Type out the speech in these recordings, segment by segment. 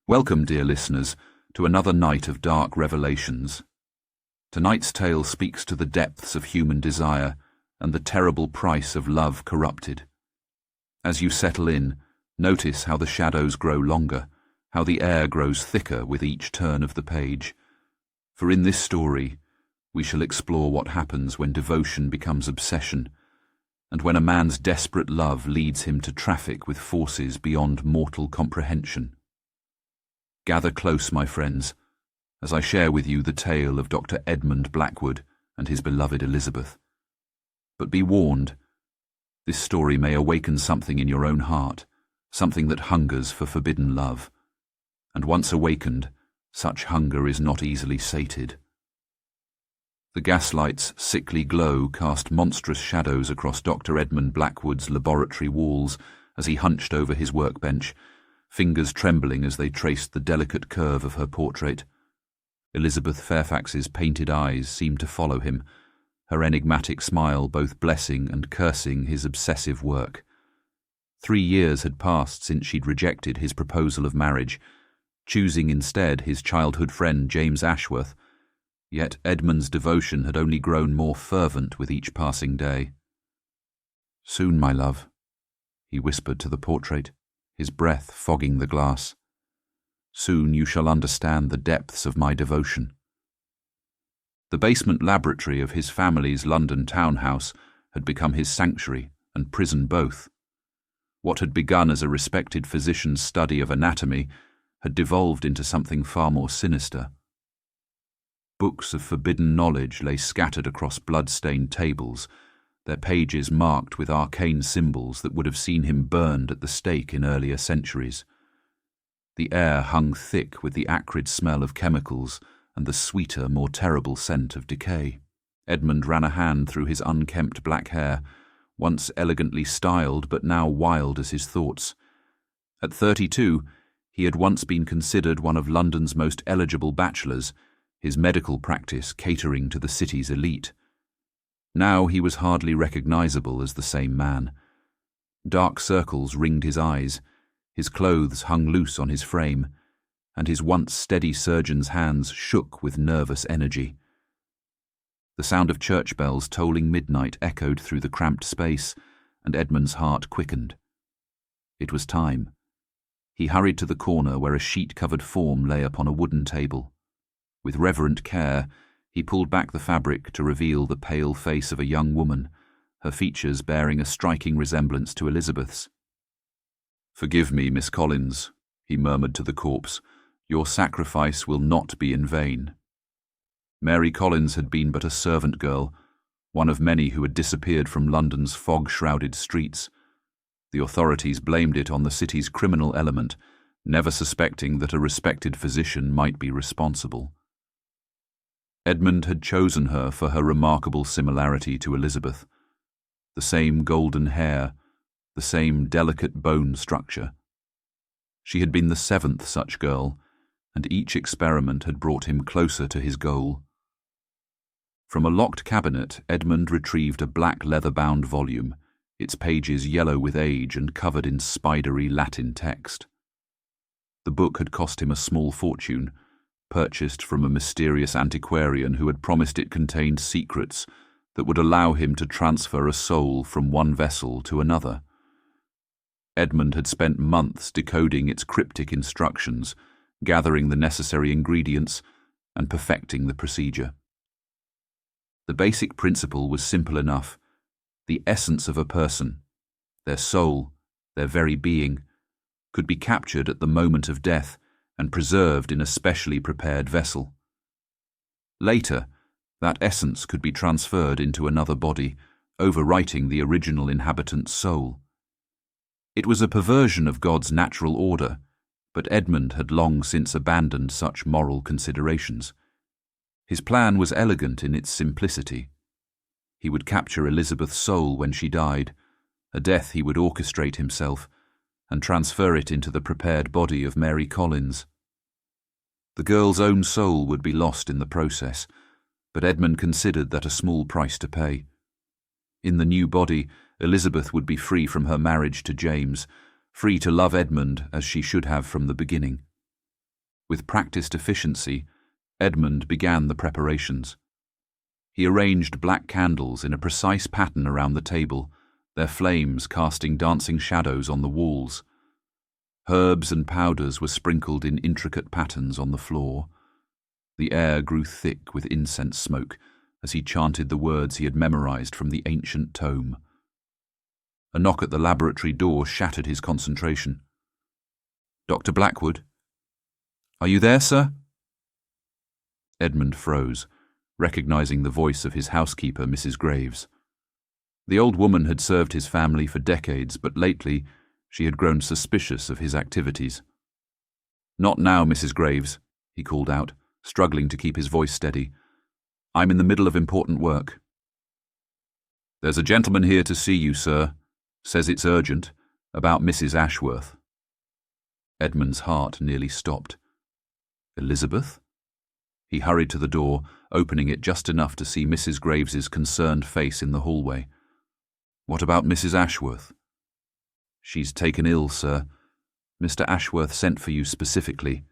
Welcome, dear listeners, to another night of dark revelations. Tonight's tale speaks to the depths of human desire and the terrible price of love corrupted. As you settle in, notice how the shadows grow longer, how the air grows thicker with each turn of the page. For in this story, we shall explore what happens when devotion becomes obsession, and when a man's desperate love leads him to traffic with forces beyond mortal comprehension. Gather close, my friends, as I share with you the tale of Dr. Edmund Blackwood and his beloved Elizabeth. But be warned, this story may awaken something in your own heart, something that hungers for forbidden love. And once awakened, such hunger is not easily sated. The gaslight's sickly glow cast monstrous shadows across Dr. Edmund Blackwood's laboratory walls as he hunched over his workbench, fingers trembling as they traced the delicate curve of her portrait. Elizabeth Fairfax's painted eyes seemed to follow him, her enigmatic smile both blessing and cursing his obsessive work. 3 years had passed since she'd rejected his proposal of marriage, choosing instead his childhood friend James Ashworth, yet Edmund's devotion had only grown more fervent with each passing day. "Soon, my love," he whispered to the portrait, his breath fogging the glass. "Soon you shall understand the depths of my devotion." The basement laboratory of his family's London townhouse had become his sanctuary and prison both. What had begun as a respected physician's study of anatomy had devolved into something far more sinister. Books of forbidden knowledge lay scattered across blood-stained tables, their pages marked with arcane symbols that would have seen him burned at the stake in earlier centuries. The air hung thick with the acrid smell of chemicals and the sweeter, more terrible scent of decay. Edmund ran a hand through his unkempt black hair, once elegantly styled but now wild as his thoughts. At 32, he had once been considered one of London's most eligible bachelors, his medical practice catering to the city's elite. Now he was hardly recognizable as the same man. Dark circles ringed his eyes, his clothes hung loose on his frame, and his once steady surgeon's hands shook with nervous energy. The sound of church bells tolling midnight echoed through the cramped space, and Edmund's heart quickened. It was time. He hurried to the corner where a sheet-covered form lay upon a wooden table. With reverent care, he pulled back the fabric to reveal the pale face of a young woman, her features bearing a striking resemblance to Elizabeth's. "Forgive me, Miss Collins," he murmured to the corpse. "Your sacrifice will not be in vain." Mary Collins had been but a servant girl, one of many who had disappeared from London's fog-shrouded streets. The authorities blamed it on the city's criminal element, never suspecting that a respected physician might be responsible. Edmund had chosen her for her remarkable similarity to Elizabeth. The same golden hair, the same delicate bone structure. She had been the 7th such girl, and each experiment had brought him closer to his goal. From a locked cabinet, Edmund retrieved a black leather-bound volume, its pages yellow with age and covered in spidery Latin text. The book had cost him a small fortune, purchased from a mysterious antiquarian who had promised it contained secrets that would allow him to transfer a soul from one vessel to another. Edmund had spent months decoding its cryptic instructions, gathering the necessary ingredients, and perfecting the procedure. The basic principle was simple enough. The essence of a person, their soul, their very being, could be captured at the moment of death and preserved in a specially prepared vessel. Later, that essence could be transferred into another body, overwriting the original inhabitant's soul. It was a perversion of God's natural order, but Edmund had long since abandoned such moral considerations. His plan was elegant in its simplicity. He would capture Elizabeth's soul when she died, a death he would orchestrate himself, and transfer it into the prepared body of Mary Collins. The girl's own soul would be lost in the process, but Edmund considered that a small price to pay. In the new body, Elizabeth would be free from her marriage to James, free to love Edmund as she should have from the beginning. With practiced efficiency, Edmund began the preparations. He arranged black candles in a precise pattern around the table, their flames casting dancing shadows on the walls. Herbs and powders were sprinkled in intricate patterns on the floor. The air grew thick with incense smoke as he chanted the words he had memorized from the ancient tome. A knock at the laboratory door shattered his concentration. "Dr. Blackwood? Are you there, sir?" Edmund froze, recognizing the voice of his housekeeper, Mrs. Graves. The old woman had served his family for decades, but lately she had grown suspicious of his activities. "Not now, Mrs. Graves," he called out, struggling to keep his voice steady. "I'm in the middle of important work." "There's a gentleman here to see you, sir. Says it's urgent, about Mrs. Ashworth." Edmund's heart nearly stopped. Elizabeth? He hurried to the door, opening it just enough to see Mrs. Graves's concerned face in the hallway. "What about Mrs. Ashworth?" "She's taken ill, sir. Mr. Ashworth sent for you specifically,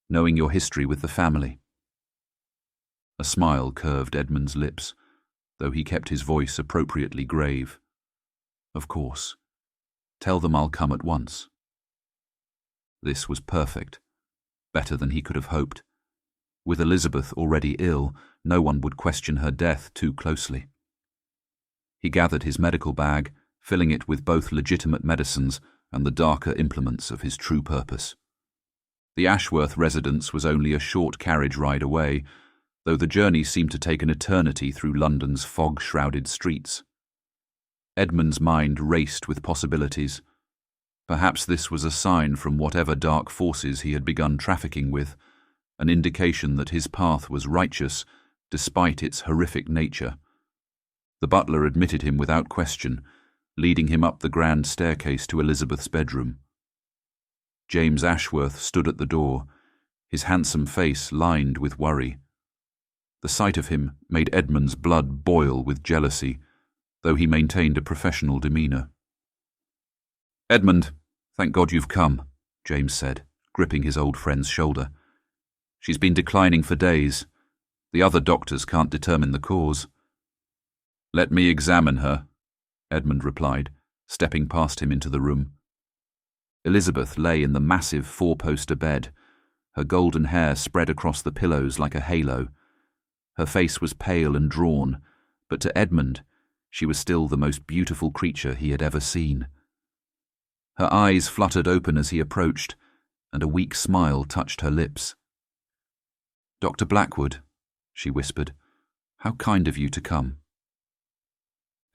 knowing your history with the family." A smile curved Edmund's lips, though he kept his voice appropriately grave. "Of course. Tell them I'll come at once." This was perfect, better than he could have hoped. With Elizabeth already ill, no one would question her death too closely. He gathered his medical bag, filling it with both legitimate medicines and the darker implements of his true purpose. The Ashworth residence was only a short carriage ride away, though the journey seemed to take an eternity through London's fog-shrouded streets. Edmund's mind raced with possibilities. Perhaps this was a sign from whatever dark forces he had begun trafficking with, an indication that his path was righteous despite its horrific nature. The butler admitted him without question, leading him up the grand staircase to Elizabeth's bedroom. James Ashworth stood at the door, his handsome face lined with worry. The sight of him made Edmund's blood boil with jealousy, though he maintained a professional demeanour. "Edmund, thank God you've come," James said, gripping his old friend's shoulder. "She's been declining for days. The other doctors can't determine the cause." "Let me examine her," Edmund replied, stepping past him into the room. Elizabeth lay in the massive four-poster bed, her golden hair spread across the pillows like a halo. Her face was pale and drawn, but to Edmund, she was still the most beautiful creature he had ever seen. Her eyes fluttered open as he approached, and a weak smile touched her lips. "Dr. Blackwood," she whispered, "how kind of you to come."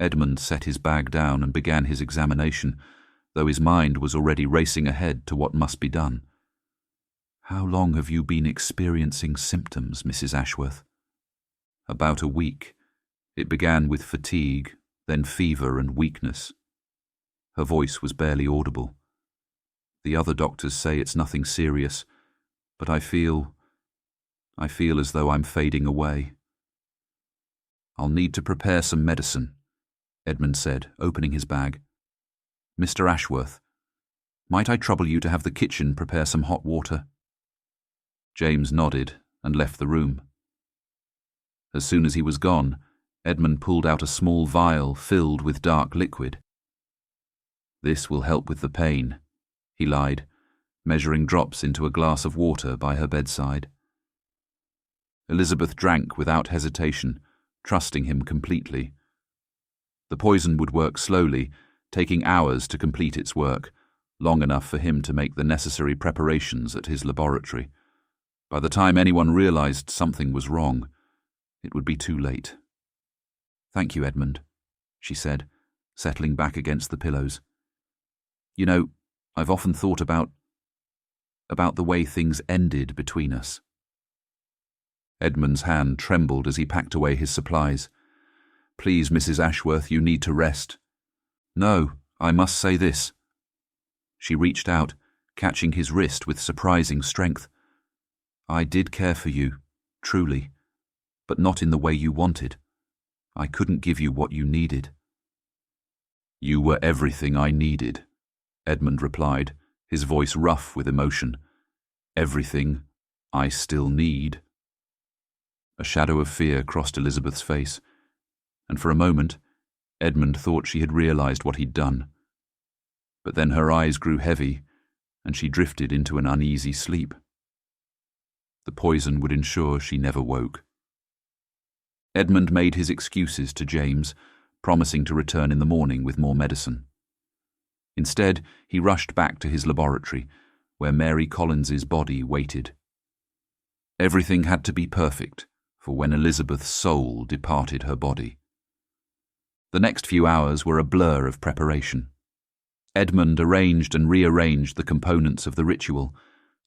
Edmund set his bag down and began his examination, though his mind was already racing ahead to what must be done. "How long have you been experiencing symptoms, Mrs. Ashworth?" "About a week. It began with fatigue, then fever and weakness." Her voice was barely audible. "The other doctors say it's nothing serious, but I feel as though I'm fading away." "I'll need to prepare some medicine," Edmund said, opening his bag. "Mr. Ashworth, might I trouble you to have the kitchen prepare some hot water?" James nodded and left the room. As soon as he was gone, Edmund pulled out a small vial filled with dark liquid. "This will help with the pain," he lied, measuring drops into a glass of water by her bedside. Elizabeth drank without hesitation, trusting him completely. The poison would work slowly, taking hours to complete its work, long enough for him to make the necessary preparations at his laboratory. By the time anyone realized something was wrong, it would be too late. "Thank you, Edmund," she said, settling back against the pillows. "You know, I've often thought about the way things ended between us." Edmund's hand trembled as he packed away his supplies. "Please, Mrs. Ashworth, you need to rest." "No, I must say this." She reached out, catching his wrist with surprising strength. "I did care for you, truly, but not in the way you wanted. I couldn't give you what you needed." "You were everything I needed," Edmund replied, his voice rough with emotion. "Everything I still need. A shadow of fear crossed Elizabeth's face, and for a moment Edmund thought she had realized what he'd done. But then her eyes grew heavy, and she drifted into an uneasy sleep. The poison would ensure she never woke. Edmund made his excuses to James, promising to return in the morning with more medicine. Instead, he rushed back to his laboratory, where Mary Collins's body waited. Everything had to be perfect for when Elizabeth's soul departed her body. The next few hours were a blur of preparation. Edmund arranged and rearranged the components of the ritual,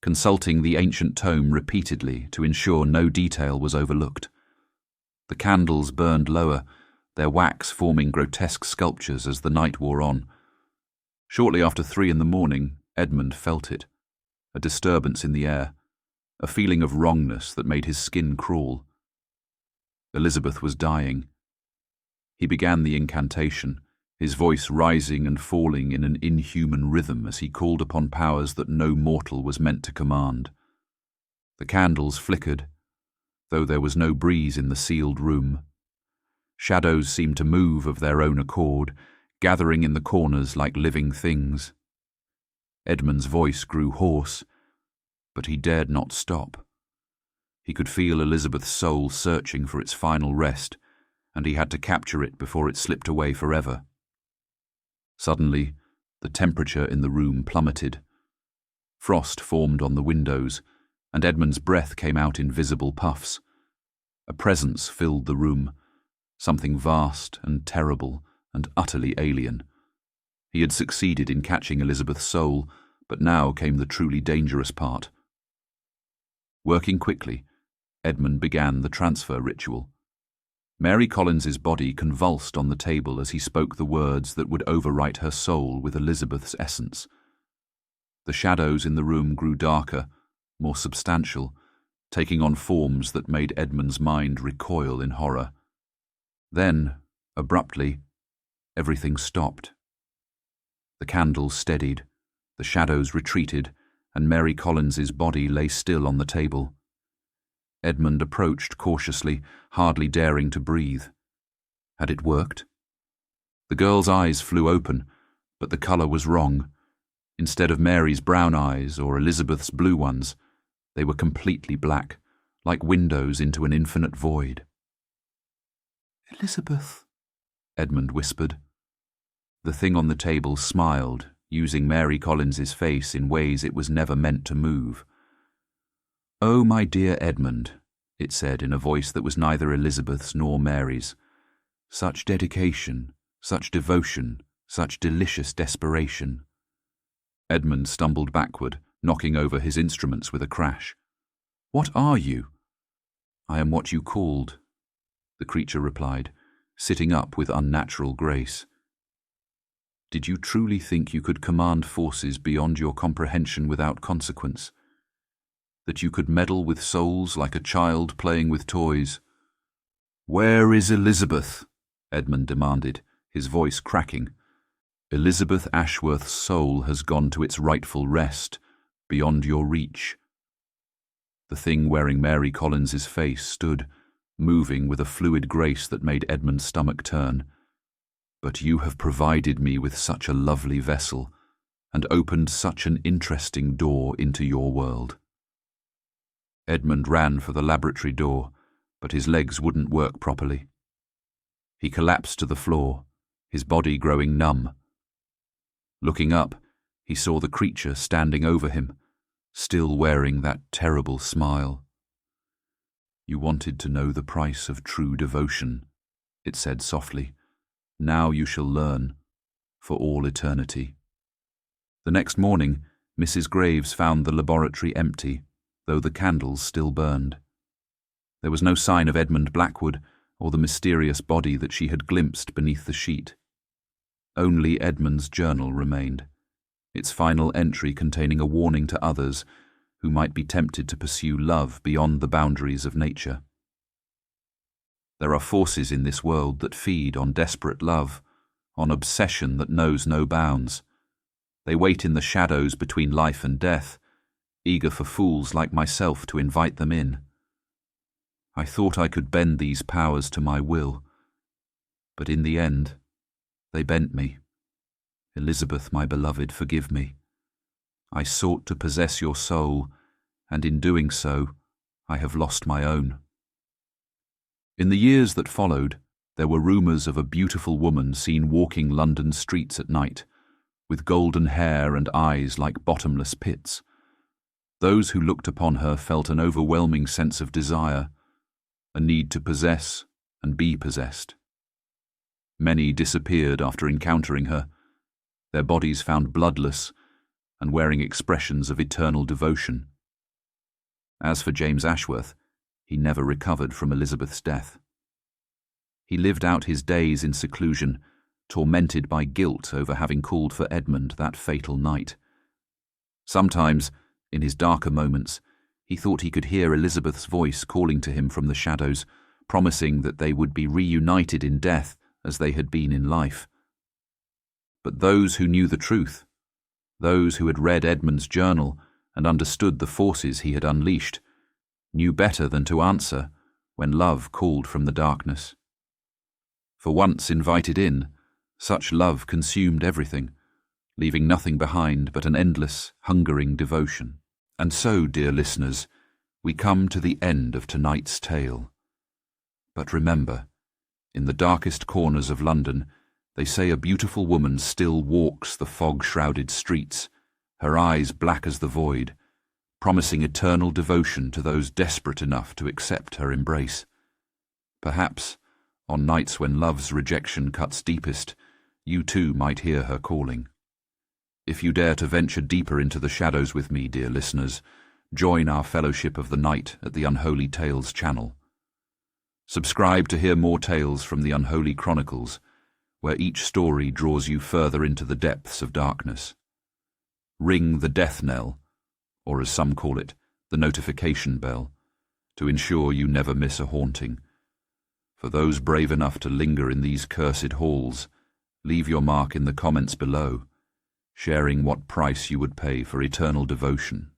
consulting the ancient tome repeatedly to ensure no detail was overlooked. The candles burned lower, their wax forming grotesque sculptures as the night wore on. Shortly after 3 a.m, Edmund felt it, a disturbance in the air, a feeling of wrongness that made his skin crawl. Elizabeth was dying. He began the incantation, his voice rising and falling in an inhuman rhythm as he called upon powers that no mortal was meant to command. The candles flickered, though there was no breeze in the sealed room. Shadows seemed to move of their own accord, gathering in the corners like living things. Edmund's voice grew hoarse, but he dared not stop. He could feel Elizabeth's soul searching for its final rest, and he had to capture it before it slipped away forever. Suddenly, the temperature in the room plummeted. Frost formed on the windows, and Edmund's breath came out in visible puffs. A presence filled the room, something vast and terrible and utterly alien. He had succeeded in catching Elizabeth's soul, but now came the truly dangerous part. Working quickly, Edmund began the transfer ritual. Mary Collins's body convulsed on the table as he spoke the words that would overwrite her soul with Elizabeth's essence. The shadows in the room grew darker, more substantial, taking on forms that made Edmund's mind recoil in horror. Then, abruptly, everything stopped. The candles steadied, the shadows retreated, and Mary Collins's body lay still on the table. Edmund approached cautiously, hardly daring to breathe. Had it worked? The girl's eyes flew open, but the colour was wrong. Instead of Mary's brown eyes or Elizabeth's blue ones, they were completely black, like windows into an infinite void. "Elizabeth," Edmund whispered. The thing on the table smiled, using Mary Collins's face in ways it was never meant to move. "Oh, my dear Edmund," it said in a voice that was neither Elizabeth's nor Mary's. "Such dedication, such devotion, such delicious desperation." Edmund stumbled backward, knocking over his instruments with a crash. "What are you?" "I am what you called," the creature replied, sitting up with unnatural grace. "Did you truly think you could command forces beyond your comprehension without consequence? That you could meddle with souls like a child playing with toys?" "Where is Elizabeth?" Edmund demanded, his voice cracking. "Elizabeth Ashworth's soul has gone to its rightful rest, beyond your reach." The thing wearing Mary Collins's face stood, moving with a fluid grace that made Edmund's stomach turn. "But you have provided me with such a lovely vessel, and opened such an interesting door into your world." Edmund ran for the laboratory door, but his legs wouldn't work properly. He collapsed to the floor, his body growing numb. Looking up, he saw the creature standing over him, still wearing that terrible smile. "You wanted to know the price of true devotion," it said softly. "Now you shall learn, for all eternity." The next morning, Mrs. Graves found the laboratory empty, though the candles still burned. There was no sign of Edmund Blackwood or the mysterious body that she had glimpsed beneath the sheet. Only Edmund's journal remained, its final entry containing a warning to others who might be tempted to pursue love beyond the boundaries of nature. There are forces in this world that feed on desperate love, on obsession that knows no bounds. They wait in the shadows between life and death, eager for fools like myself to invite them in. I thought I could bend these powers to my will, but in the end, they bent me. Elizabeth, my beloved, forgive me. I sought to possess your soul, and in doing so, I have lost my own. In the years that followed, there were rumours of a beautiful woman seen walking London streets at night, with golden hair and eyes like bottomless pits. Those who looked upon her felt an overwhelming sense of desire, a need to possess and be possessed. Many disappeared after encountering her, their bodies found bloodless and wearing expressions of eternal devotion. As for James Ashworth, he never recovered from Elizabeth's death. He lived out his days in seclusion, tormented by guilt over having called for Edmund that fatal night. Sometimes, in his darker moments, he thought he could hear Elizabeth's voice calling to him from the shadows, promising that they would be reunited in death as they had been in life. But those who knew the truth, those who had read Edmund's journal and understood the forces he had unleashed, knew better than to answer when love called from the darkness. For once invited in, such love consumed everything, leaving nothing behind but an endless, hungering devotion. And so, dear listeners, we come to the end of tonight's tale. But remember, in the darkest corners of London, they say a beautiful woman still walks the fog-shrouded streets, her eyes black as the void, promising eternal devotion to those desperate enough to accept her embrace. Perhaps, on nights when love's rejection cuts deepest, you too might hear her calling. If you dare to venture deeper into the shadows with me, dear listeners, join our Fellowship of the Night at the Unholy Tales channel. Subscribe to hear more tales from the Unholy Chronicles, where each story draws you further into the depths of darkness. Ring the death knell, or as some call it, the notification bell, to ensure you never miss a haunting. For those brave enough to linger in these cursed halls, leave your mark in the comments below, sharing what price you would pay for eternal devotion.